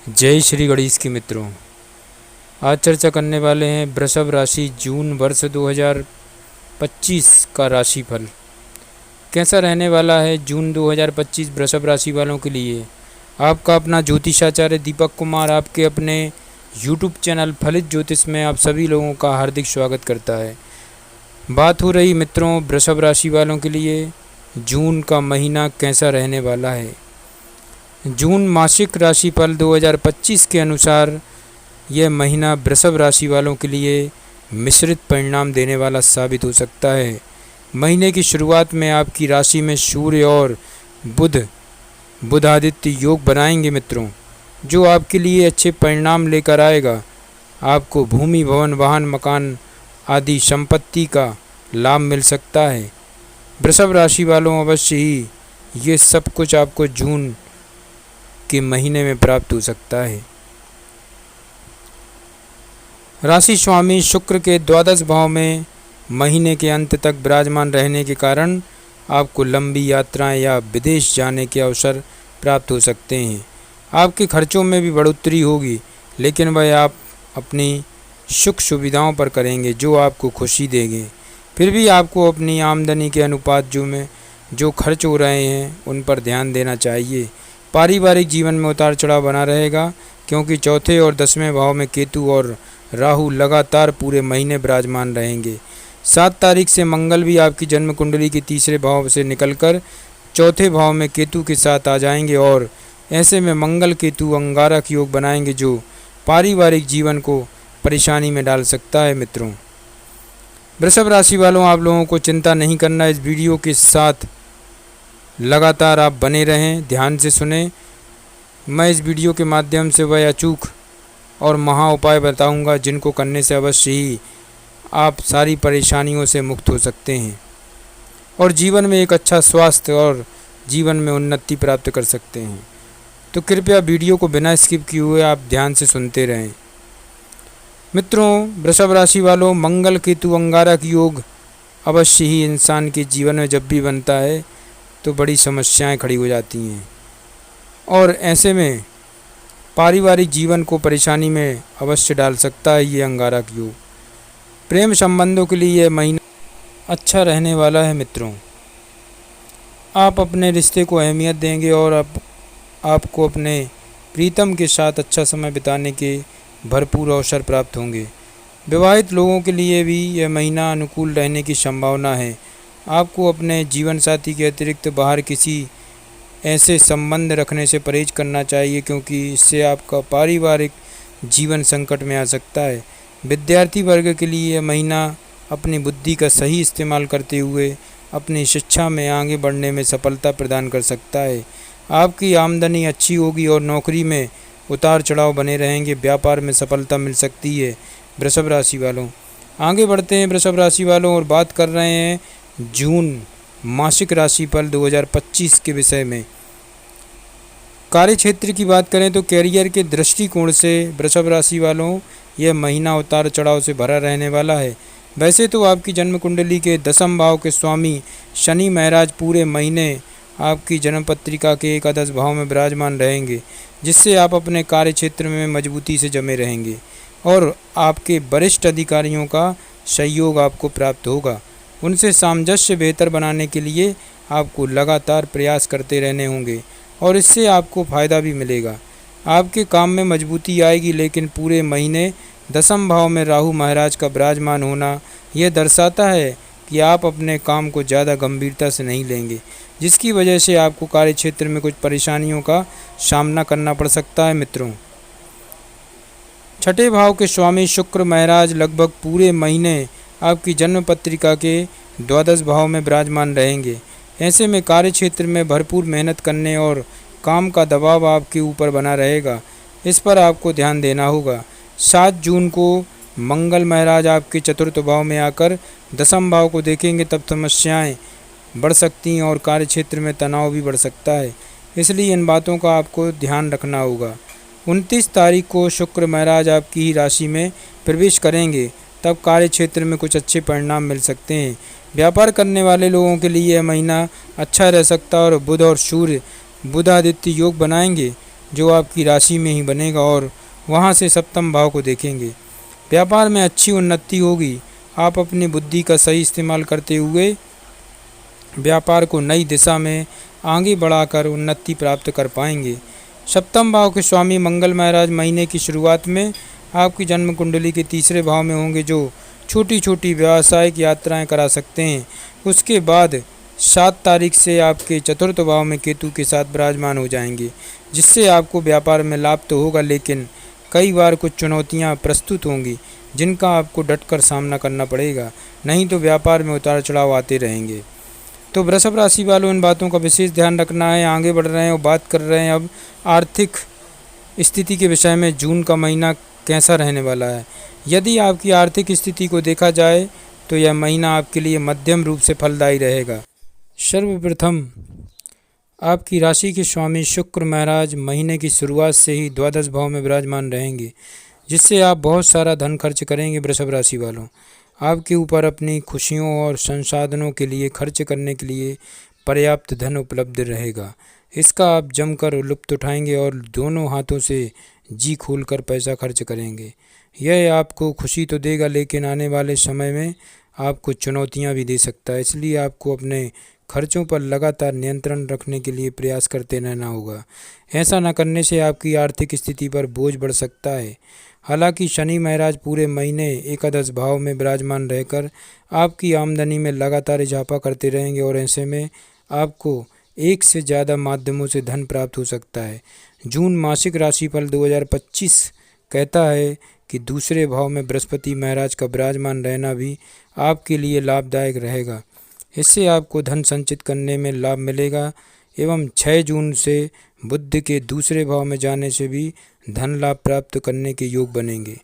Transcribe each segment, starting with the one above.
जय श्री गणेश के मित्रों। आज चर्चा करने वाले हैं वृषभ राशि जून वर्ष 2025 का राशिफल कैसा रहने वाला है। जून 2025 वृषभ राशि वालों के लिए आपका अपना ज्योतिषाचार्य दीपक कुमार आपके अपने यूट्यूब चैनल फलित ज्योतिष में आप सभी लोगों का हार्दिक स्वागत करता है। बात हो रही मित्रों वृषभ राशि वालों के लिए जून का महीना कैसा रहने वाला है। जून मासिक राशिफल 2025 के अनुसार यह महीना वृषभ राशि वालों के लिए मिश्रित परिणाम देने वाला साबित हो सकता है। महीने की शुरुआत में आपकी राशि में सूर्य और बुध आदित्य योग बनाएंगे मित्रों, जो आपके लिए अच्छे परिणाम लेकर आएगा। आपको भूमि भवन वाहन मकान आदि संपत्ति का लाभ मिल सकता है। वृषभ राशि वालों अवश्य ही ये सब कुछ आपको जून के महीने में प्राप्त हो सकता है। राशि स्वामी शुक्र के द्वादश भाव में महीने के अंत तक विराजमान रहने के कारण आपको लंबी यात्राएं या विदेश जाने के अवसर प्राप्त हो सकते हैं। आपके खर्चों में भी बढ़ोतरी होगी, लेकिन वह आप अपनी सुख सुविधाओं पर करेंगे जो आपको खुशी देंगे। फिर भी आपको अपनी आमदनी के अनुपात जो खर्च हो रहे हैं उन पर ध्यान देना चाहिए। पारिवारिक जीवन में उतार चढ़ाव बना रहेगा, क्योंकि चौथे और 10वें भाव में केतु और राहु लगातार पूरे महीने विराजमान रहेंगे। 7 तारीख से मंगल भी आपकी जन्म कुंडली के तीसरे भाव से निकलकर चौथे भाव में केतु के साथ आ जाएंगे और ऐसे में मंगल केतु अंगारक योग बनाएंगे, जो पारिवारिक जीवन को परेशानी में डाल सकता है। मित्रों वृषभ राशि वालों, आप लोगों को चिंता नहीं करना। इस वीडियो के साथ लगातार आप बने रहें, ध्यान से सुने। मैं इस वीडियो के माध्यम से वह अचूक और महा उपाय बताऊंगा जिनको करने से अवश्य ही आप सारी परेशानियों से मुक्त हो सकते हैं और जीवन में एक अच्छा स्वास्थ्य और जीवन में उन्नति प्राप्त कर सकते हैं। तो कृपया वीडियो को बिना स्किप किए हुए आप ध्यान से सुनते रहें। मित्रों वृषभ राशि वालों, मंगल केतु अंगारक योग अवश्य ही इंसान के जीवन में जब भी बनता है तो बड़ी समस्याएं खड़ी हो जाती हैं और ऐसे में पारिवारिक जीवन को परेशानी में अवश्य डाल सकता है ये अंगारक योग। प्रेम संबंधों के लिए यह महीना अच्छा रहने वाला है। मित्रों आप अपने रिश्ते को अहमियत देंगे और आपको अपने प्रीतम के साथ अच्छा समय बिताने के भरपूर अवसर प्राप्त होंगे। विवाहित लोगों के लिए भी यह महीना अनुकूल रहने की संभावना है। आपको अपने जीवन साथी के अतिरिक्त बाहर किसी ऐसे संबंध रखने से परहेज करना चाहिए, क्योंकि इससे आपका पारिवारिक जीवन संकट में आ सकता है। विद्यार्थी वर्ग के लिए यह महीना अपनी बुद्धि का सही इस्तेमाल करते हुए अपनी शिक्षा में आगे बढ़ने में सफलता प्रदान कर सकता है। आपकी आमदनी अच्छी होगी और नौकरी में उतार चढ़ाव बने रहेंगे। व्यापार में सफलता मिल सकती है। वृषभ राशि वालों आगे बढ़ते हैं वृषभ राशि वालों और बात कर रहे हैं जून मासिक राशिफल 2025 के विषय में। कार्य क्षेत्र की बात करें तो कैरियर के दृष्टिकोण से वृषभ राशि वालों यह महीना उतार चढ़ाव से भरा रहने वाला है। वैसे तो आपकी जन्म कुंडली के 10वें भाव के स्वामी शनि महाराज पूरे महीने आपकी जन्म पत्रिका के एकादश भाव में विराजमान रहेंगे, जिससे आप अपने कार्य क्षेत्र में मजबूती से जमे रहेंगे और आपके वरिष्ठ अधिकारियों का सहयोग आपको प्राप्त होगा। उनसे सामंजस्य बेहतर बनाने के लिए आपको लगातार प्रयास करते रहने होंगे और इससे आपको फ़ायदा भी मिलेगा। आपके काम में मजबूती आएगी, लेकिन पूरे महीने 10वें भाव में राहु महाराज का विराजमान होना यह दर्शाता है कि आप अपने काम को ज़्यादा गंभीरता से नहीं लेंगे, जिसकी वजह से आपको कार्य क्षेत्र में कुछ परेशानियों का सामना करना पड़ सकता है। मित्रों छठे भाव के स्वामी शुक्र महाराज लगभग पूरे महीने आपकी जन्म पत्रिका के द्वादश भाव में विराजमान रहेंगे। ऐसे में कार्य क्षेत्र में भरपूर मेहनत करने और काम का दबाव आपके ऊपर बना रहेगा, इस पर आपको ध्यान देना होगा। 7 जून को मंगल महाराज आपके चतुर्थ भाव में आकर 10वें भाव को देखेंगे, तब समस्याएं बढ़ सकती हैं और कार्य क्षेत्र में तनाव भी बढ़ सकता है, इसलिए इन बातों का आपको ध्यान रखना होगा। 29 तारीख को शुक्र महाराज आपकी ही राशि में प्रवेश करेंगे, तब कार्य क्षेत्र में कुछ अच्छे परिणाम मिल सकते हैं। व्यापार करने वाले लोगों के लिए यह महीना अच्छा रह सकता है और बुध और सूर्य बुध आदित्य योग बनाएंगे जो आपकी राशि में ही बनेगा और वहाँ से सप्तम भाव को देखेंगे। व्यापार में अच्छी उन्नति होगी। आप अपनी बुद्धि का सही इस्तेमाल करते हुए व्यापार को नई दिशा में आगे बढ़ाकर उन्नति प्राप्त कर पाएंगे। सप्तम भाव के स्वामी मंगल महाराज महीने की शुरुआत में आपकी जन्म कुंडली के तीसरे भाव में होंगे, जो छोटी छोटी व्यावसायिक यात्राएं करा सकते हैं। उसके बाद 7 तारीख से आपके चतुर्थ भाव में केतु के साथ विराजमान हो जाएंगे, जिससे आपको व्यापार में लाभ तो होगा, लेकिन कई बार कुछ चुनौतियां प्रस्तुत होंगी जिनका आपको डटकर सामना करना पड़ेगा, नहीं तो व्यापार में उतार चढ़ाव आते रहेंगे। तो वृषभ राशि वालों, इन बातों का विशेष ध्यान रखना है। आगे बढ़ रहे हैं और बात कर रहे हैं अब आर्थिक स्थिति के विषय में। जून का महीना कैसा रहने वाला है? यदि आपकी आर्थिक स्थिति को देखा जाए तो यह महीना आपके लिए मध्यम रूप से फलदायी रहेगा। सर्वप्रथम आपकी राशि के स्वामी शुक्र महाराज महीने की शुरुआत से ही द्वादश भाव में विराजमान रहेंगे, जिससे आप बहुत सारा धन खर्च करेंगे। वृषभ राशि वालों, आपके ऊपर अपनी खुशियों और संसाधनों के लिए खर्च करने के लिए पर्याप्त धन उपलब्ध रहेगा। इसका आप जमकर लुत्फ़ उठाएंगे और दोनों हाथों से जी खोलकर पैसा खर्च करेंगे। यह आपको खुशी तो देगा, लेकिन आने वाले समय में आपको चुनौतियां भी दे सकता है। इसलिए आपको अपने खर्चों पर लगातार नियंत्रण रखने के लिए प्रयास करते रहना होगा। ऐसा न करने से आपकी आर्थिक स्थिति पर बोझ बढ़ सकता है। हालांकि शनि महाराज पूरे महीने एकादश भाव में विराजमान रहकर आपकी आमदनी में लगातार इजाफा करते रहेंगे और ऐसे में आपको एक से ज़्यादा माध्यमों से धन प्राप्त हो सकता है। जून मासिक राशिफल 2025 कहता है कि दूसरे भाव में बृहस्पति महाराज का विराजमान रहना भी आपके लिए लाभदायक रहेगा। इससे आपको धन संचित करने में लाभ मिलेगा एवं 6 जून से बुध के दूसरे भाव में जाने से भी धन लाभ प्राप्त करने के योग बनेंगे।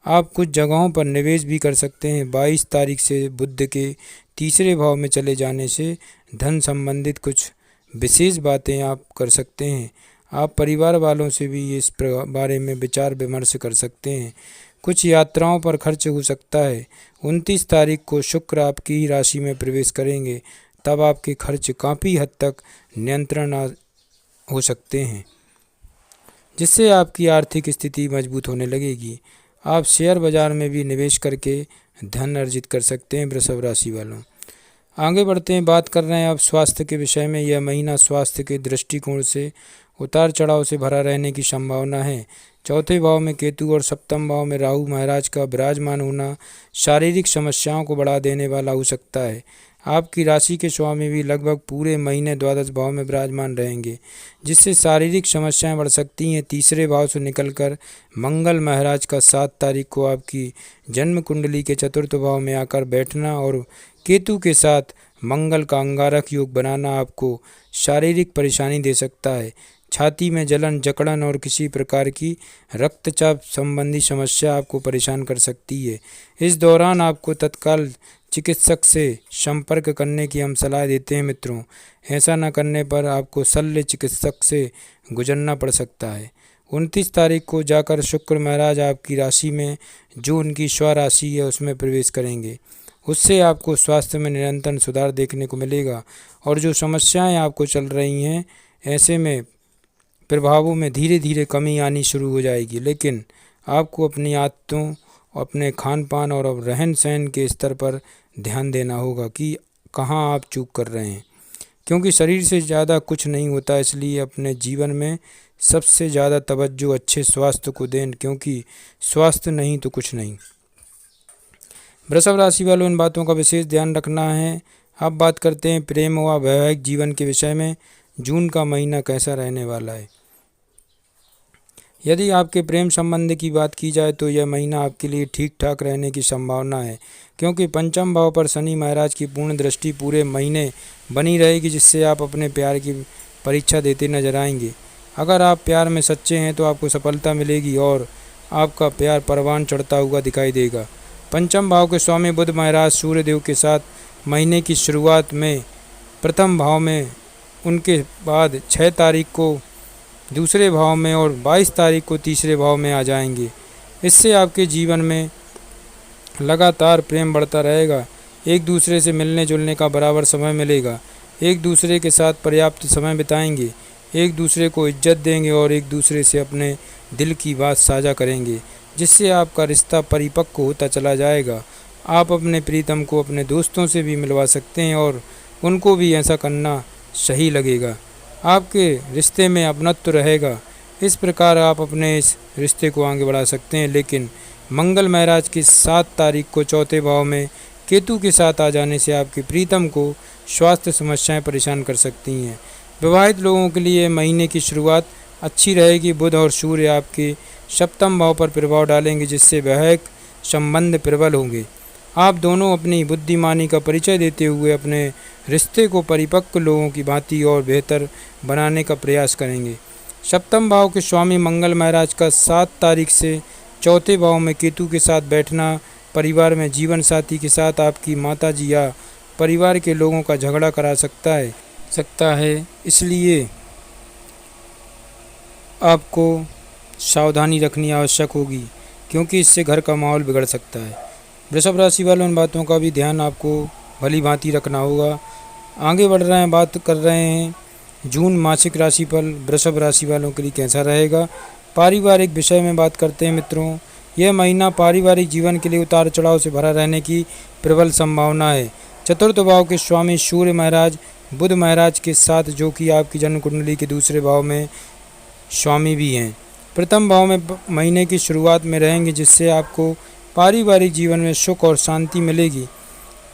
आप कुछ जगहों पर निवेश भी कर सकते हैं। 22 तारीख से बुध के तीसरे भाव में चले जाने से धन संबंधित कुछ विशेष बातें आप कर सकते हैं। आप परिवार वालों से भी इस बारे में विचार विमर्श कर सकते हैं। कुछ यात्राओं पर खर्च हो सकता है। 29 तारीख को शुक्र आपकी ही राशि में प्रवेश करेंगे, तब आपके खर्च काफ़ी हद तक नियंत्रण हो सकते हैं, जिससे आपकी आर्थिक स्थिति मजबूत होने लगेगी। आप शेयर बाजार में भी निवेश करके धन अर्जित कर सकते हैं। वृषभ राशि वालों, आगे बढ़ते हैं, बात कर रहे हैं अब स्वास्थ्य के विषय में। यह महीना स्वास्थ्य के दृष्टिकोण से उतार चढ़ाव से भरा रहने की संभावना है। चौथे भाव में केतु और सप्तम भाव में राहु महाराज का विराजमान होना शारीरिक समस्याओं को बढ़ा देने वाला हो सकता है। आपकी राशि के स्वामी भी लगभग पूरे महीने द्वादश भाव में विराजमान रहेंगे, जिससे शारीरिक समस्याएं बढ़ सकती हैं। तीसरे भाव से निकलकर मंगल महाराज का 7 तारीख को आपकी जन्म कुंडली के चतुर्थ भाव में आकर बैठना और केतु के साथ मंगल का अंगारक योग बनाना आपको शारीरिक परेशानी दे सकता है। छाती में जलन, जकड़न और किसी प्रकार की रक्तचाप संबंधी समस्या आपको परेशान कर सकती है। इस दौरान आपको तत्काल चिकित्सक से संपर्क करने की हम सलाह देते हैं मित्रों। ऐसा न करने पर आपको शल्य चिकित्सक से गुजरना पड़ सकता है। 29 तारीख को जाकर शुक्र महाराज आपकी राशि में, जो उनकी स्वराशि है, उसमें प्रवेश करेंगे। उससे आपको स्वास्थ्य में निरंतर सुधार देखने को मिलेगा और जो समस्याएं आपको चल रही हैं, ऐसे में प्रभावों में धीरे धीरे कमी आनी शुरू हो जाएगी। लेकिन आपको अपनी आदतों, अपने खान पान और रहन सहन के स्तर पर ध्यान देना होगा कि कहाँ आप चूक कर रहे हैं, क्योंकि शरीर से ज़्यादा कुछ नहीं होता। इसलिए अपने जीवन में सबसे ज़्यादा तवज्जो अच्छे स्वास्थ्य को दें, क्योंकि स्वास्थ्य नहीं तो कुछ नहीं। वृषभ राशि वालों, इन बातों का विशेष ध्यान रखना है। अब बात करते हैं प्रेम व वैवाहिक जीवन के विषय में। जून का महीना कैसा रहने वाला है? यदि आपके प्रेम संबंध की बात की जाए तो यह महीना आपके लिए ठीक ठाक रहने की संभावना है, क्योंकि पंचम भाव पर शनि महाराज की पूर्ण दृष्टि पूरे महीने बनी रहेगी, जिससे आप अपने प्यार की परीक्षा देते नजर आएंगे। अगर आप प्यार में सच्चे हैं तो आपको सफलता मिलेगी और आपका प्यार परवान चढ़ता हुआ दिखाई देगा। पंचम भाव के स्वामी बुध महाराज सूर्यदेव के साथ महीने की शुरुआत में प्रथम भाव में, उनके बाद 6 तारीख को दूसरे भाव में और 22 तारीख को तीसरे भाव में आ जाएंगे। इससे आपके जीवन में लगातार प्रेम बढ़ता रहेगा। एक दूसरे से मिलने जुलने का बराबर समय मिलेगा। एक दूसरे के साथ पर्याप्त समय बिताएंगे। एक दूसरे को इज्जत देंगे और एक दूसरे से अपने दिल की बात साझा करेंगे, जिससे आपका रिश्ता परिपक्व होता चला जाएगा। आप अपने प्रीतम को अपने दोस्तों से भी मिलवा सकते हैं और उनको भी ऐसा करना सही लगेगा। आपके रिश्ते में अपनत्व रहेगा। इस प्रकार आप अपने इस रिश्ते को आगे बढ़ा सकते हैं। लेकिन मंगल महाराज की 7 तारीख को चौथे भाव में केतु के साथ आ जाने से आपके प्रीतम को स्वास्थ्य समस्याएं परेशान कर सकती हैं। विवाहित लोगों के लिए महीने की शुरुआत अच्छी रहेगी। बुध और सूर्य आपके सप्तम भाव पर प्रभाव डालेंगे, जिससे वैवाहिक संबंध प्रबल होंगे। आप दोनों अपनी बुद्धिमानी का परिचय देते हुए अपने रिश्ते को परिपक्व लोगों की भांति और बेहतर बनाने का प्रयास करेंगे। सप्तम भाव के स्वामी मंगल महाराज का 7 तारीख से चौथे भाव में केतु के साथ बैठना परिवार में जीवन साथी के साथ आपकी माताजी या परिवार के लोगों का झगड़ा करा सकता है। इसलिए आपको सावधानी रखनी आवश्यक होगी, क्योंकि इससे घर का माहौल बिगड़ सकता है। वृषभ राशि वालों, इन बातों का भी ध्यान आपको भली भांति रखना होगा। आगे बढ़ रहे हैं, बात कर रहे हैं जून मासिक राशिफल वृषभ राशि वालों के लिए कैसा रहेगा। पारिवारिक विषय में बात करते हैं मित्रों। यह महीना पारिवारिक जीवन के लिए उतार चढ़ाव से भरा रहने की प्रबल संभावना है। चतुर्थ भाव के स्वामी सूर्य महाराज बुध महाराज के साथ, जो कि आपकी जन्म कुंडली के दूसरे भाव में स्वामी भी हैं, प्रथम भाव में महीने की शुरुआत में रहेंगे, जिससे आपको पारिवारिक जीवन में सुख और शांति मिलेगी।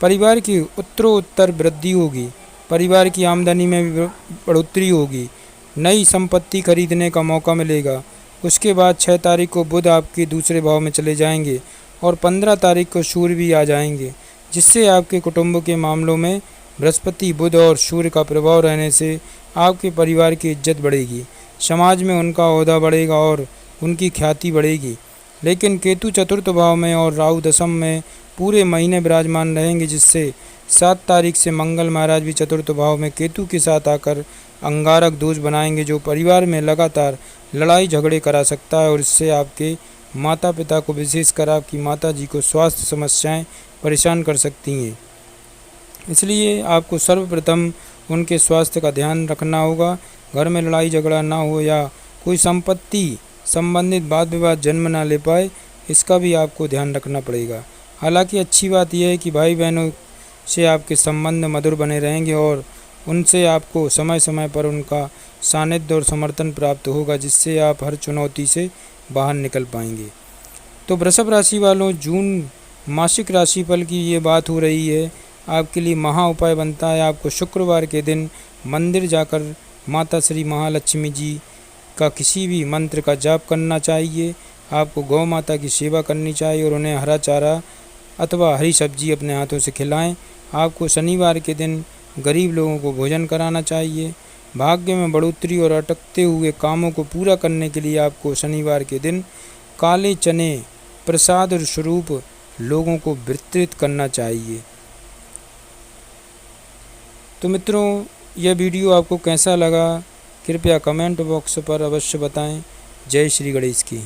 परिवार की उत्तरोत्तर वृद्धि होगी। परिवार की आमदनी में भी बढ़ोतरी होगी। नई संपत्ति खरीदने का मौका मिलेगा। उसके बाद 6 तारीख को बुध आपके दूसरे भाव में चले जाएंगे और 15 तारीख को सूर्य भी आ जाएंगे, जिससे आपके कुटुंब के मामलों में बृहस्पति, बुध और सूर्य का प्रभाव रहने से आपके परिवार की इज्जत बढ़ेगी। समाज में उनका ओहदा बढ़ेगा और उनकी ख्याति बढ़ेगी। लेकिन केतु चतुर्थ भाव में और राहु दशम में पूरे महीने विराजमान रहेंगे, जिससे 7 तारीख से मंगल महाराज भी चतुर्थ भाव में केतु के साथ आकर अंगारक दोष बनाएंगे, जो परिवार में लगातार लड़ाई झगड़े करा सकता है और इससे आपके माता पिता को, विशेषकर आपकी माता जी को स्वास्थ्य समस्याएं परेशान कर सकती हैं। इसलिए आपको सर्वप्रथम उनके स्वास्थ्य का ध्यान रखना होगा। घर में लड़ाई झगड़ा ना हो या कोई संपत्ति संबंधित वाद विवाद जन्म ना ले पाए, इसका भी आपको ध्यान रखना पड़ेगा। हालांकि अच्छी बात यह है कि भाई बहनों से आपके संबंध मधुर बने रहेंगे और उनसे आपको समय समय पर उनका सानिध्य और समर्थन प्राप्त होगा, जिससे आप हर चुनौती से बाहर निकल पाएंगे। तो वृषभ राशि वालों, जून मासिक राशिफल की ये बात हो रही है। आपके लिए महा उपाय बनता है आपको शुक्रवार के दिन मंदिर जाकर माता श्री महालक्ष्मी जी का किसी भी मंत्र का जाप करना चाहिए। आपको गौ माता की सेवा करनी चाहिए और उन्हें हरा चारा अथवा हरी सब्जी अपने हाथों से खिलाएं। आपको शनिवार के दिन गरीब लोगों को भोजन कराना चाहिए। भाग्य में बढ़ोतरी और अटकते हुए कामों को पूरा करने के लिए आपको शनिवार के दिन काले चने प्रसाद स्वरूप लोगों को वितरित करना चाहिए। तो मित्रों, यह वीडियो आपको कैसा लगा, कृपया कमेंट बॉक्स पर अवश्य बताएं। जय श्री गणेश की।